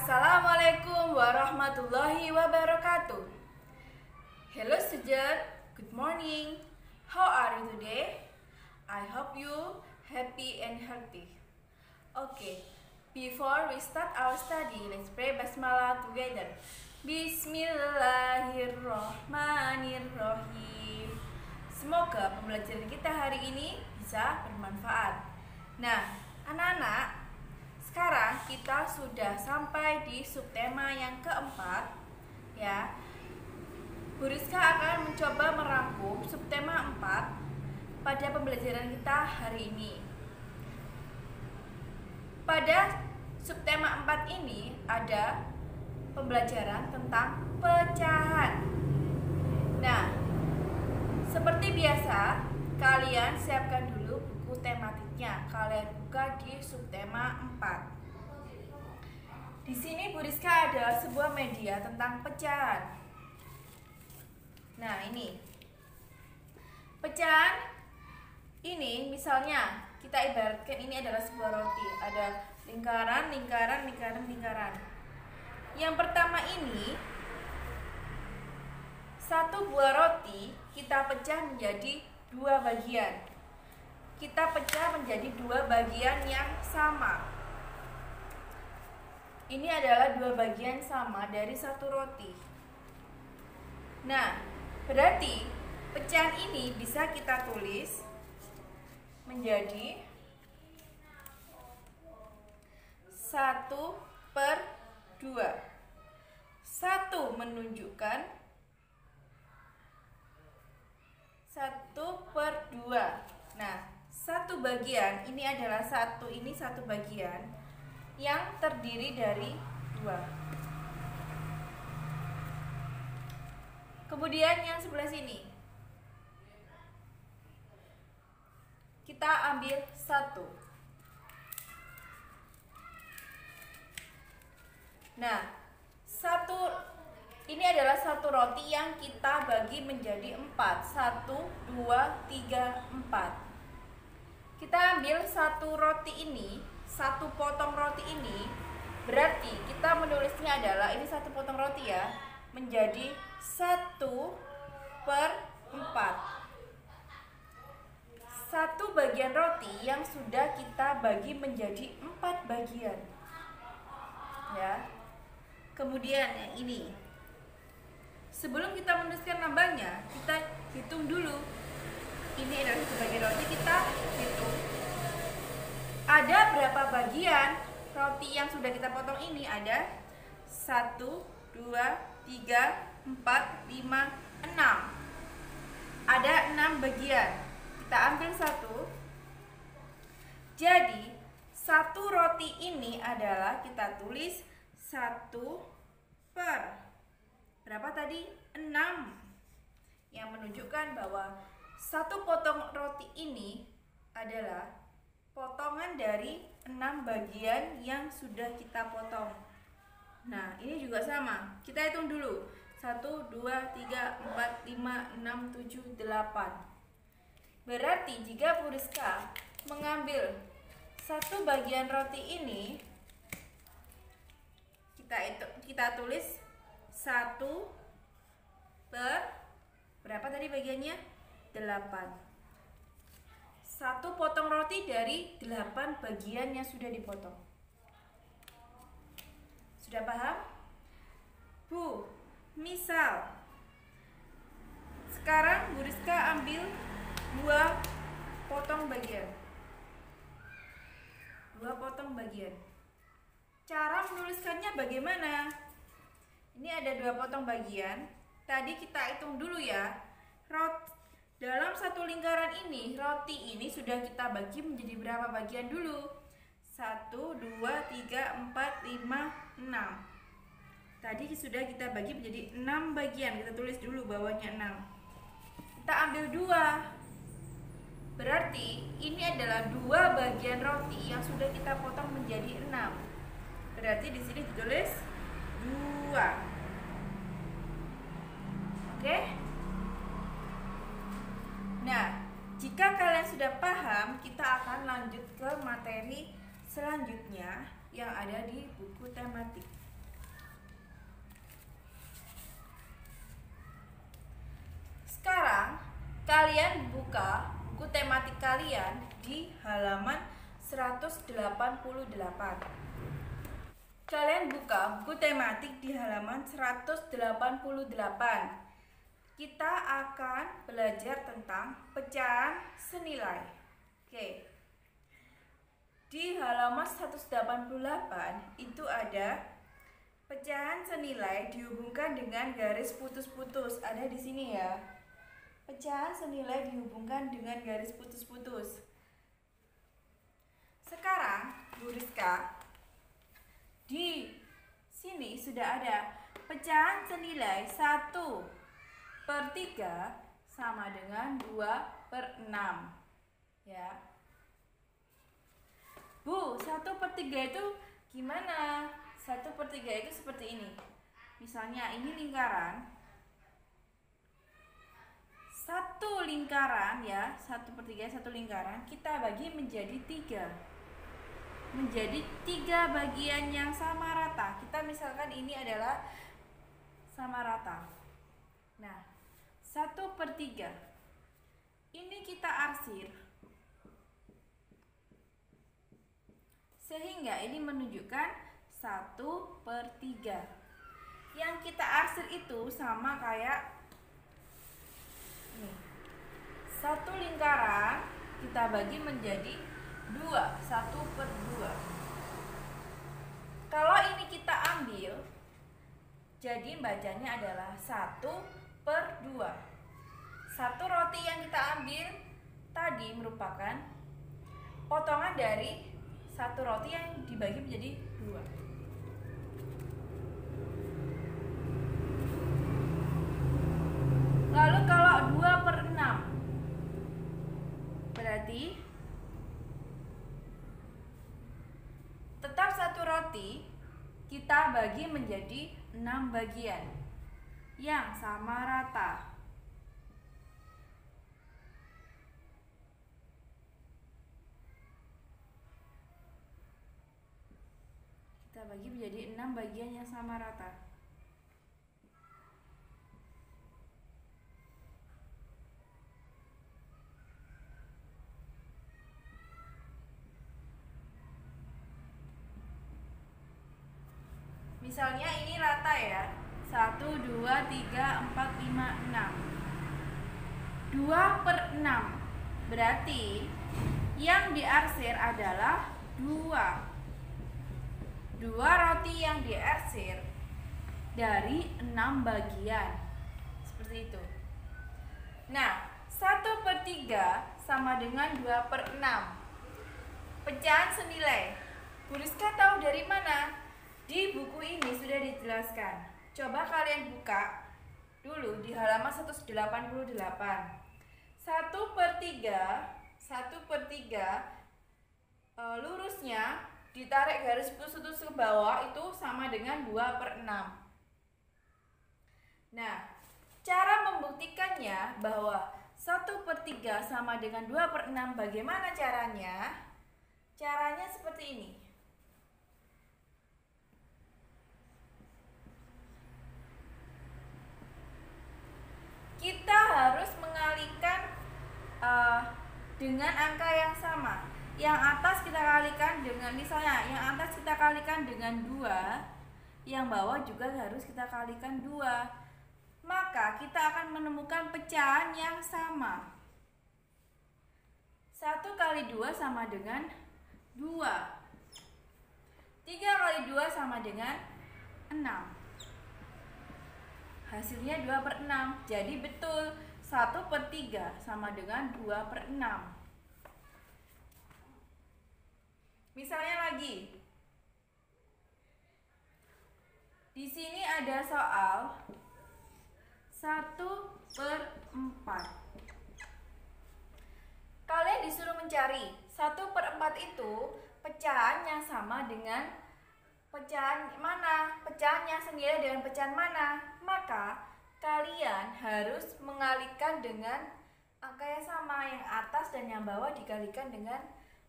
Assalamualaikum warahmatullahi wabarakatuh. Hello student, good morning. How are you today? I hope you happy and healthy. Okay, before we start our study, let's pray basmalah together. Bismillahirrahmanirrahim. Semoga pembelajaran kita hari ini bisa bermanfaat. Nah, anak-anak, sekarang kita sudah sampai di subtema yang keempat, ya. Bu Rizka akan mencoba merangkum subtema 4 pada pembelajaran kita hari ini. Pada subtema 4 ini ada pembelajaran tentang pecahan. Nah, seperti biasa, kalian siapkan dulu buku tematiknya. Kalian buka di subtema 4. Di sini Bu Rizka ada sebuah media tentang pecahan. Nah, ini pecahan ini misalnya kita ibaratkan ini adalah sebuah roti. Ada lingkaran, lingkaran, lingkaran, lingkaran. Yang pertama ini, satu buah roti kita pecah menjadi 2 bagian. Kita pecah menjadi 2 bagian yang sama. Ini adalah 2 bagian sama dari satu roti. Nah, berarti pecahan ini bisa kita tulis menjadi 1/2. 1 menunjukkan 1/2. Nah, satu bagian ini adalah satu bagian yang terdiri dari 2. Kemudian yang sebelah sini kita ambil 1. Nah, ini adalah satu roti yang kita bagi menjadi 4. 1, 2, 3, 4. Kita ambil satu roti ini, satu potong roti ini, berarti kita menulisnya adalah ini satu potong roti ya, menjadi 1/4. Satu bagian roti yang sudah kita bagi menjadi 4 bagian, ya. Kemudian yang ini, sebelum kita menuliskan nambahnya, kita hitung dulu. Ini adalah satu bagian roti, kita hitung ada berapa bagian roti yang sudah kita potong ini. Ada 1, 2, 3, 4, 5, 6. Ada 6 bagian. Kita ambil 1. Jadi satu roti ini adalah kita tulis 1 per berapa tadi? 6. Yang menunjukkan bahwa satu potong roti ini adalah potongan dari 6 bagian yang sudah kita potong. Nah, ini juga sama. Kita hitung dulu. 1, 2, 3, 4, 5, 6, 7, 8. Berarti jika Bu Rizka mengambil satu bagian roti ini, kita tulis 1 per berapa tadi bagiannya? 8. Satu potong roti dari 8 bagian yang sudah dipotong. Sudah paham? Bu, misal sekarang Bu Rizka ambil 2 potong bagian. 2 potong bagian. Cara menuliskannya bagaimana? Ini ada 2 potong bagian. Tadi kita hitung dulu ya. Dalam satu lingkaran ini, roti ini sudah kita bagi menjadi berapa bagian dulu? 1, 2, 3, 4, 5, 6. Tadi sudah kita bagi menjadi 6 bagian. Kita tulis dulu bawahnya 6. Kita ambil 2. Berarti ini adalah 2 bagian roti yang sudah kita potong menjadi 6. Berarti di sini ditulis 2. Oke? Nah, jika kalian sudah paham, kita akan lanjut ke materi selanjutnya yang ada di buku tematik. buka buku tematik kalian di halaman 188. Kalian buka buku tematik di halaman 188. Kita akan belajar tentang pecahan senilai. Oke. Di halaman 188 itu ada pecahan senilai dihubungkan dengan garis putus-putus. Ada di sini ya. Pecahan senilai dihubungkan dengan garis putus-putus. Sekarang, Bu Rizka, di sini sudah ada pecahan senilai 1/3 sama dengan 2/6. Ya. Bu, 1/3 itu gimana? 1/3 itu seperti ini. Misalnya ini lingkaran. Satu lingkaran ya, 1/3 satu lingkaran kita bagi menjadi 3. Menjadi 3 bagian yang sama rata. Kita misalkan ini adalah sama rata. Nah, 1/3 ini kita arsir sehingga ini menunjukkan 1/3. Yang kita arsir itu sama kayak nih. Satu lingkaran kita bagi menjadi 2, 1/2. Kalau ini kita ambil, jadi bacanya adalah 1/2. Satu roti yang kita ambil tadi merupakan potongan dari satu roti yang dibagi menjadi 2. Lalu kalau 2/6 berarti tetap satu roti kita bagi menjadi 6 bagian yang sama rata. Kita bagi menjadi 6 bagian yang sama rata. Misalnya ini rata ya. 1, 2, 3, 4, 5, 6. 2/6 berarti yang diarsir adalah 2. 2 roti yang diarsir dari 6 bagian. Seperti itu. Nah, 1/3 sama dengan 2/6. Pecahan senilai. Bu Rizka tahu dari mana? Di buku ini sudah dijelaskan. Coba kalian buka dulu di halaman 188. 1/3 lurusnya ditarik garis putus ke bawah itu sama dengan 2/6. Nah, cara membuktikannya bahwa 1/3 sama dengan 2/6 bagaimana caranya? Caranya seperti ini. Kita harus mengalihkan dengan angka yang sama. Yang atas kita kalikan dengan, misalnya yang atas kita kalikan dengan 2, yang bawah juga harus kita kalikan 2. Maka kita akan menemukan pecahan yang sama. 1 kali 2 sama dengan 2. 3 kali 2 sama dengan 6. Hasilnya 2/6. Jadi betul 1/3 sama dengan 2/6. Misalnya lagi. Di sini ada soal 1/4. Kalian disuruh mencari 1/4 itu pecahan yang sama dengan pecahan mana? Pecahan yang senilai dengan pecahan mana? Maka kalian harus mengalihkan dengan angka yang sama. Yang atas dan yang bawah dikalikan dengan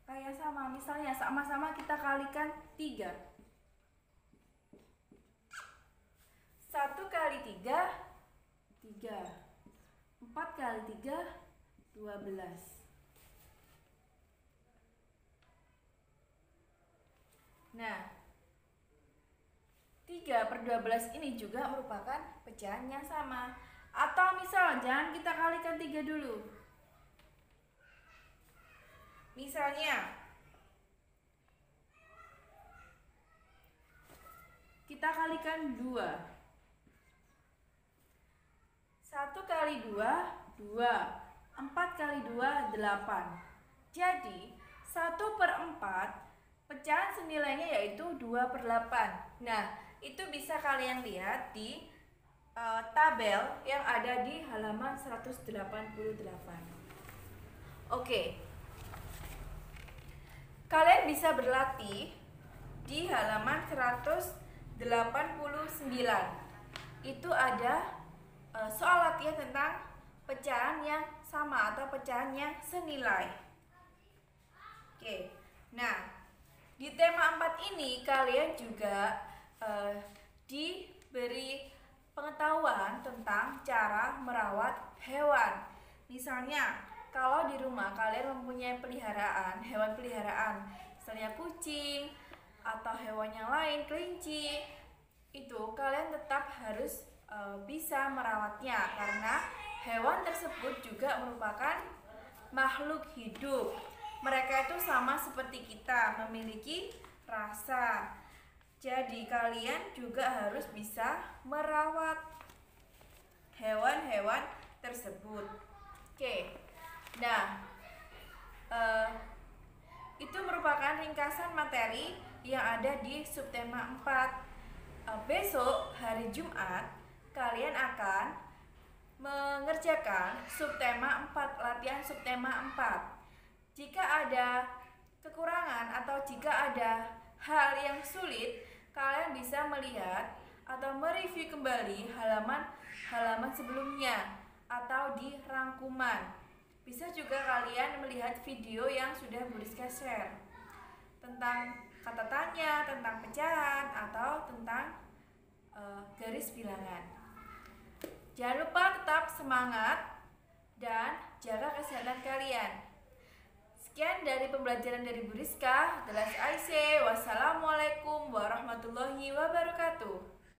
angka yang sama. Misalnya sama-sama kita kalikan 3. 1 kali 3, 3. 4 kali 3, 12. Nah, 3/12 ini juga merupakan pecahan yang sama. Atau misal jangan kita kalikan 3 dulu. Misalnya kita kalikan 2. 1 kali 2, 2. 4 kali 2, 8. Jadi 1/4 pecahan senilainya yaitu 2/8. Nah, itu bisa kalian lihat di tabel yang ada di halaman 188. Oke. Kalian bisa berlatih di halaman 189. Itu ada soal latihan tentang pecahan yang sama atau pecahan yang senilai. Oke. Nah, di tema 4 ini kalian juga diberi pengetahuan tentang cara merawat hewan. Misalnya, kalau di rumah kalian mempunyai hewan peliharaan, misalnya kucing atau hewan yang lain, kelinci, itu kalian tetap harus bisa merawatnya karena hewan tersebut juga merupakan makhluk hidup. Mereka itu sama seperti kita, memiliki rasa. Jadi kalian juga harus bisa merawat hewan-hewan tersebut. Oke. Nah, itu merupakan ringkasan materi yang ada di subtema 4. Besok hari Jumat kalian akan mengerjakan subtema 4, latihan subtema 4. Jika ada kekurangan atau jika ada hal yang sulit, kalian bisa melihat atau mereview kembali halaman sebelumnya atau di rangkuman. Bisa juga kalian melihat video yang sudah Bu Rizka share tentang kata tanya, tentang pecahan, atau tentang garis bilangan. Jangan lupa tetap semangat dan jaga kesehatan kalian. Sekian dari pembelajaran dari Bu Rizka. Wassalamualaikum warahmatullahi wabarakatuh.